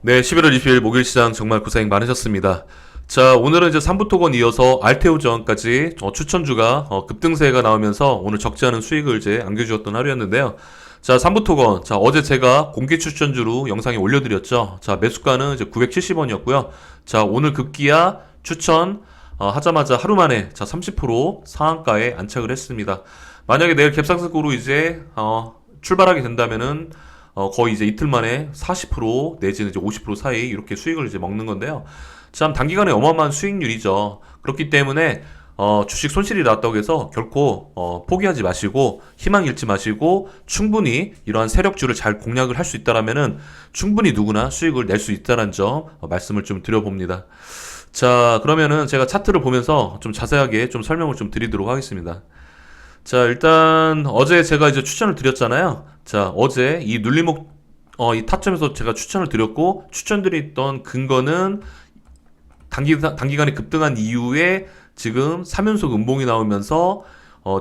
네, 11월 20일 목요일 시장 정말 고생 많으셨습니다. 자, 오늘은 이제 3부 토건 이어서 알테오전까지 추천주가 급등세가 나오면서 오늘 적지 않은 수익을 이제 안겨주었던 하루였는데요. 자, 3부 토건. 자, 어제 제가 공개 추천주로 영상에 올려드렸죠. 자, 매수가는 이제 970원이었고요. 자, 오늘 급기야 추천 하자마자 하루 만에 자, 30% 상한가에 안착을 했습니다. 만약에 내일 갭상승으로 이제 출발하게 된다면은 거의 이제 이틀 만에 40% 내지는 이제 50% 사이 이렇게 수익을 이제 먹는 건데요. 참 단기간에 어마어마한 수익률이죠. 그렇기 때문에 주식 손실이 났다고 해서 결코 포기하지 마시고 희망 잃지 마시고 충분히 이러한 세력주를 잘 공략을 할 수 있다라면은 충분히 누구나 수익을 낼 수 있다는 점 말씀을 좀 드려봅니다. 자, 그러면은 제가 차트를 보면서 좀 자세하게 좀 설명을 좀 드리도록 하겠습니다. 자, 일단 어제 제가 이제 추천을 드렸잖아요. 자, 어제 이 눌림목 이 타점에서 제가 추천을 드렸고 추천드렸던 근거는 단기간에 급등한 이후에 지금 3연속 음봉이 나오면서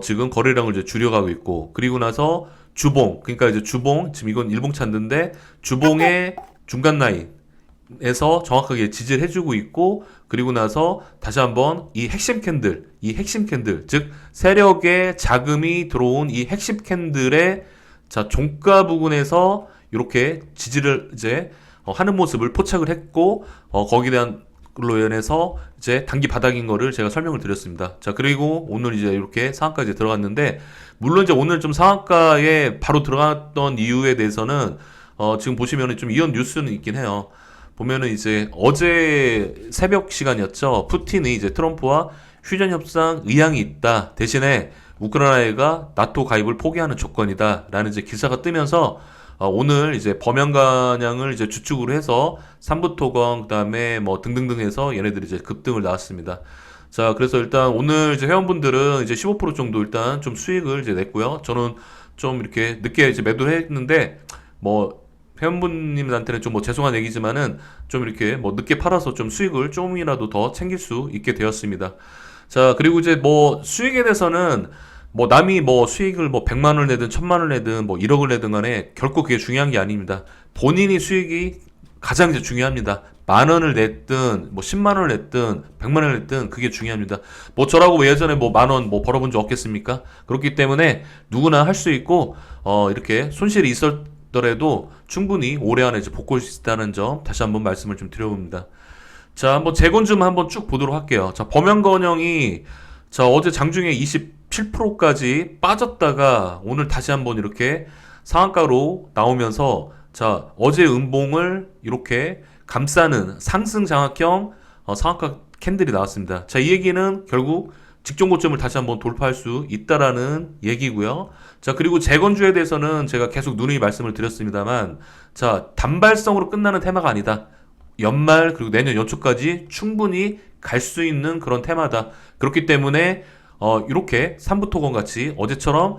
지금 거래량을 이제 줄여가고 있고 그리고 나서 주봉 그러니까 이제 주봉 지금 이건 일봉 찬드인데 주봉의 중간 라인에서 정확하게 지지를 해주고 있고 그리고 나서 다시 한번 이 핵심 캔들 즉 세력의 자금이 들어온 이 핵심 캔들의 자 종가 부근에서 이렇게 지지를 이제 하는 모습을 포착을 했고 거기에 대한 걸로 인해서 이제 단기 바닥인 거를 제가 설명을 드렸습니다. 자, 그리고 오늘 이제 이렇게 상한가 이제 들어갔는데, 물론 이제 오늘 좀 상한가에 바로 들어갔던 이유에 대해서는, 지금 보시면은 좀 이런 뉴스는 있긴 해요. 보면은 이제 어제 새벽 시간이었죠. 푸틴이 이제 트럼프와 휴전 협상 의향이 있다. 대신에 우크라이나가 나토 가입을 포기하는 조건이다. 라는 이제 기사가 뜨면서 오늘 이제 범연간양을 이제 주축으로 해서 삼부토건 그다음에 뭐 등등등 해서 얘네들이 이제 급등을 나왔습니다. 자, 그래서 일단 오늘 이제 회원분들은 이제 15% 정도 일단 좀 수익을 이제 냈고요. 저는 좀 이렇게 늦게 이제 매도를 했는데 뭐 회원분님한테는 좀 뭐 죄송한 얘기지만은 좀 이렇게 뭐 늦게 팔아서 좀 수익을 조금이라도 더 챙길 수 있게 되었습니다. 자, 그리고 이제 뭐 수익에 대해서는 뭐 남이 뭐 수익을 뭐 100만 원을 내든 1000만 원을 내든 뭐 1억을 내든 간에 결코 그게 중요한 게 아닙니다. 본인이 수익이 가장 이제 중요합니다. 만 원을 냈든 뭐 10만 원을 냈든 100만 원을 냈든 그게 중요합니다. 뭐 저라고 뭐 예전에 뭐 만 원 뭐 벌어본 적 없겠습니까? 그렇기 때문에 누구나 할 수 있고 이렇게 손실이 있었더라도 충분히 올해 안에 이제 복구할 수 있다는 점 다시 한번 말씀을 좀 드려봅니다. 자, 한번 재건 좀 한번 쭉 보도록 할게요. 자, 범연건영이 자, 어제 장중에 27%까지 빠졌다가 오늘 다시 한번 이렇게 상한가로 나오면서 자, 어제 음봉을 이렇게 감싸는 상승 장악형 상한가 캔들이 나왔습니다. 자, 이 얘기는 결국 직전 고점을 다시 한번 돌파할 수 있다라는 얘기고요. 자, 그리고 재건주에 대해서는 제가 계속 누누이 말씀을 드렸습니다만 자, 단발성으로 끝나는 테마가 아니다. 연말 그리고 내년 연초까지 충분히 갈 수 있는 그런 테마다. 그렇기 때문에 이렇게 삼부토건 같이 어제처럼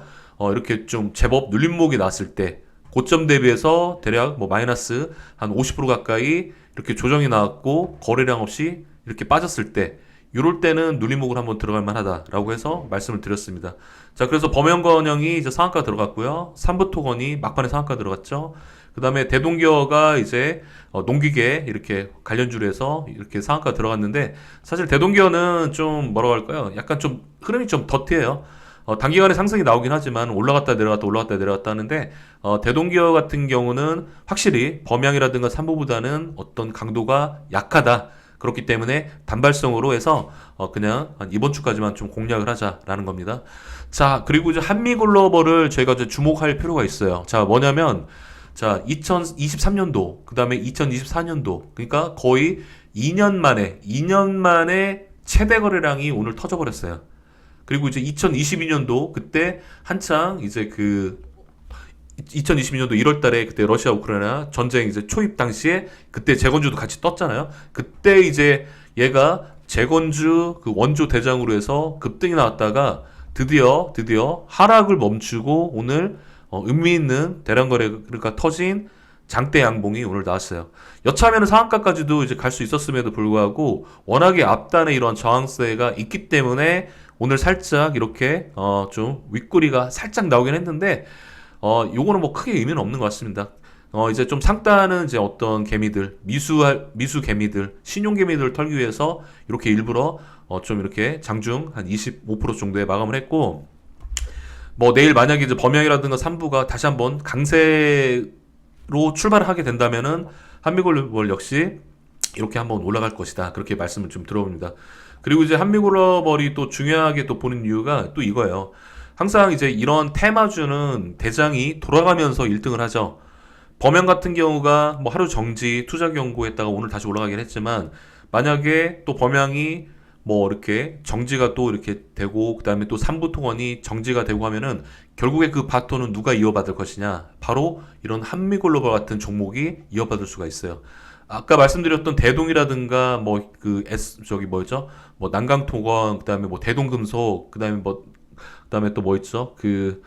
이렇게 좀 제법 눌림목이 났을 때 고점 대비해서 대략 뭐 마이너스 한 50% 가까이 이렇게 조정이 나왔고 거래량 없이 이렇게 빠졌을 때 이럴 때는 눌림목을 한번 들어갈 만하다라고 해서 말씀을 드렸습니다. 자, 그래서 범연건영이 이제 상한가 들어갔고요. 삼부토건이 막판에 상한가 들어갔죠. 그 다음에 대동기어가 이제 농기계 이렇게 관련주로 해서 이렇게 상한가 들어갔는데 사실 대동기어는 좀 뭐라고 할까요? 약간 좀 흐름이 좀 더티해요. 단기간에 상승이 나오긴 하지만 올라갔다 내려갔다 올라갔다 내려갔다 하는데 대동기어 같은 경우는 확실히 범양이라든가 삼보보다는 어떤 강도가 약하다. 그렇기 때문에 단발성으로 해서 그냥 한 이번 주까지만 좀 공략을 하자라는 겁니다. 자, 그리고 이제 한미글로벌을 저희가 이제 주목할 필요가 있어요. 자, 뭐냐면 자, 2023년도, 그 다음에 2024년도, 그러니까 거의 2년 만에 최대 거래량이 오늘 터져버렸어요. 그리고 이제 2022년도, 그때 한창 이제 2022년도 1월 달에 그때 러시아 우크라이나 전쟁 이제 초입 당시에 그때 재건주도 같이 떴잖아요. 그때 이제 얘가 재건주 그 원조 대장으로 해서 급등이 나왔다가 드디어 하락을 멈추고 오늘 의미 있는 대량 거래가 터진 장대 양봉이 오늘 나왔어요. 여차하면 상한가까지도 이제 갈 수 있었음에도 불구하고 워낙에 앞단에 이런 저항세가 있기 때문에 오늘 살짝 이렇게 좀 윗꼬리가 살짝 나오긴 했는데 요거는 뭐 크게 의미는 없는 것 같습니다. 이제 좀 상단은 이제 어떤 개미들, 미수 개미들, 신용 개미들을 털기 위해서 이렇게 일부러 좀 이렇게 장중 한 25% 정도에 마감을 했고, 뭐 내일 만약에 이제 범양이라든가 삼부가 다시 한번 강세로 출발을 하게 된다면은 한미글로벌 역시 이렇게 한번 올라갈 것이다. 그렇게 말씀을 좀 들어봅니다. 그리고 이제 한미글로벌이 또 중요하게 또 보는 이유가 또 이거예요. 항상 이제 이런 테마주는 대장이 돌아가면서 1등을 하죠. 범양 같은 경우가 뭐 하루 정지 투자 경고했다가 오늘 다시 올라가긴 했지만, 만약에 또 범양이 뭐 이렇게 정지가 또 이렇게 되고 그다음에 또 삼부통원이 정지가 되고 하면은 결국에 그 바톤은 누가 이어받을 것이냐? 바로 이런 한미글로벌 같은 종목이 이어받을 수가 있어요. 아까 말씀드렸던 대동이라든가 뭐 그 저기 뭐였죠? 뭐 난강통건, 그다음에 뭐 대동금속, 그다음에 또 뭐 있죠? 그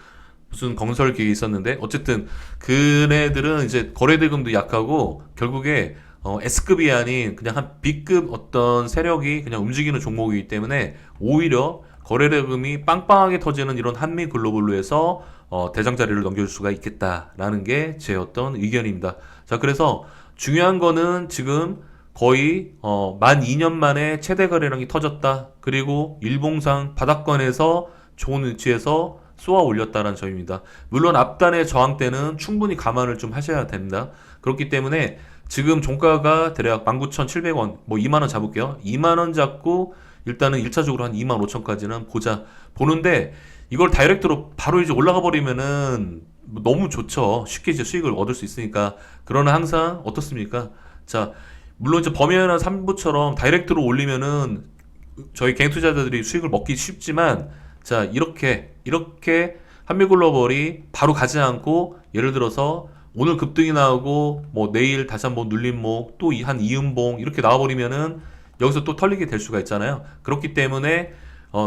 무슨 건설기계 있었는데, 어쨌든 그네들은 이제 거래대금도 약하고 결국에 S급이 아닌 그냥 한 B급 어떤 세력이 그냥 움직이는 종목이기 때문에 오히려 거래대금이 빵빵하게 터지는 이런 한미 글로벌로 해서 대장 자리를 넘겨줄 수가 있겠다라는 게 제 어떤 의견입니다. 자, 그래서 중요한 거는 지금 거의 만 2년 만에 최대 거래량이 터졌다. 그리고 일봉상 바닥권에서 좋은 위치에서 쏘아 올렸다는 점입니다. 물론 앞단의 저항 때는 충분히 감안을 좀 하셔야 됩니다. 그렇기 때문에 지금 종가가 대략 19,700원, 뭐 2만 원 잡을게요. 2만 원 잡고 일단은 1차적으로 한 2만 5천까지는 보는데, 이걸 다이렉트로 바로 이제 올라가 버리면은 뭐 너무 좋죠. 쉽게 이제 수익을 얻을 수 있으니까. 그러나 항상 어떻습니까? 자, 물론 이제 범위나 3부처럼 다이렉트로 올리면은 저희 개인 투자자들이 수익을 먹기 쉽지만, 자, 이렇게 한미글로벌이 바로 가지 않고, 예를 들어서 오늘 급등이 나오고 뭐 내일 다시 한번 눌림목 또 한 이음봉 이렇게 나와버리면은 여기서 또 털리게 될 수가 있잖아요. 그렇기 때문에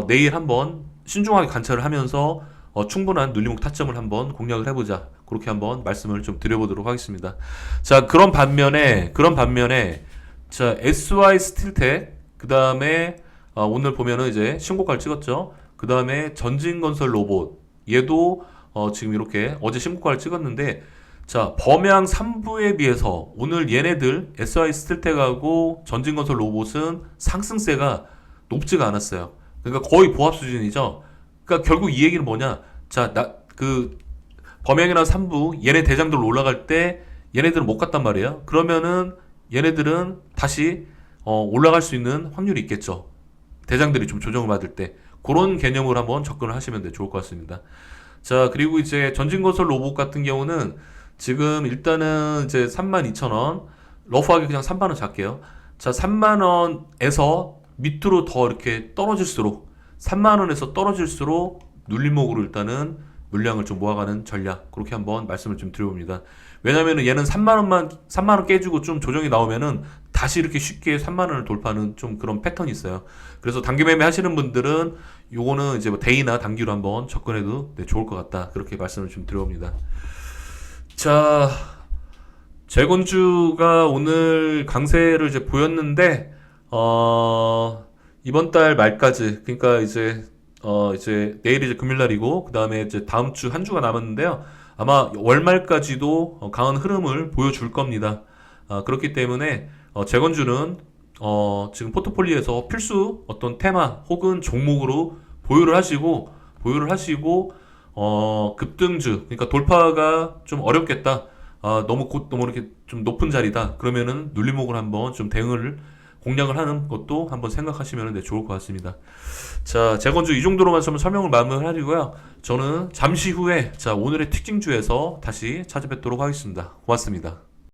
내일 한번 신중하게 관찰을 하면서 충분한 눌림목 타점을 한번 공략을 해보자. 그렇게 한번 말씀을 좀 드려보도록 하겠습니다. 자, 그런 반면에 자, SY 스틸텍, 그 다음에 오늘 보면은 이제 신고가를 찍었죠. 그 다음에 전진건설 로봇, 얘도 지금 이렇게 어제 신고가를 찍었는데, 자, 범양 3부에 비해서 오늘 얘네들 SI 스틸텍하고 전진건설 로봇은 상승세가 높지가 않았어요. 그러니까 거의 보합 수준이죠. 그러니까 결국 이 얘기는 뭐냐? 자, 범양이나 3부 얘네 대장들 올라갈 때 얘네들은 못 갔단 말이에요. 그러면은 얘네들은 다시 올라갈 수 있는 확률이 있겠죠. 대장들이 좀 조정을 받을 때. 그런 개념으로 한번 접근을 하시면 좋을 것 같습니다. 자, 그리고 이제 전진건설 로봇 같은 경우는 지금 일단은 이제 32,000원, 러프하게 그냥 3만원 잡게요. 자, 3만원에서 밑으로 더 이렇게 떨어질수록, 3만원에서 떨어질수록 눌림목으로 일단은 물량을 좀 모아가는 전략, 그렇게 한번 말씀을 좀 드려봅니다. 왜냐면은 얘는 3만원 깨지고 좀 조정이 나오면은 다시 이렇게 쉽게 3만원을 돌파하는 좀 그런 패턴이 있어요. 그래서 단기 매매 하시는 분들은 요거는 이제 뭐 데이나 단기로 한번 접근해도 좋을 것 같다. 그렇게 말씀을 좀 드려봅니다. 자, 재건주가 오늘 강세를 이제 보였는데, 이번 달 말까지, 그러니까 이제 내일이 이제 금요일날이고, 그 다음에 이제 다음 주 한 주가 남았는데요. 아마 월말까지도 강한 흐름을 보여줄 겁니다. 그렇기 때문에, 재건주는, 지금 포트폴리오에서 필수 어떤 테마 혹은 종목으로 보유를 하시고, 급등주, 그러니까 돌파가 좀 어렵겠다. 너무 이렇게 좀 높은 자리다. 그러면은 눌림목을 한번 좀 공략을 하는 것도 한번 생각하시면 좋을 것 같습니다. 자, 재건주 이 정도로만 좀 설명을 마무리하려고요. 저는 잠시 후에 자, 오늘의 특징주에서 다시 찾아뵙도록 하겠습니다. 고맙습니다.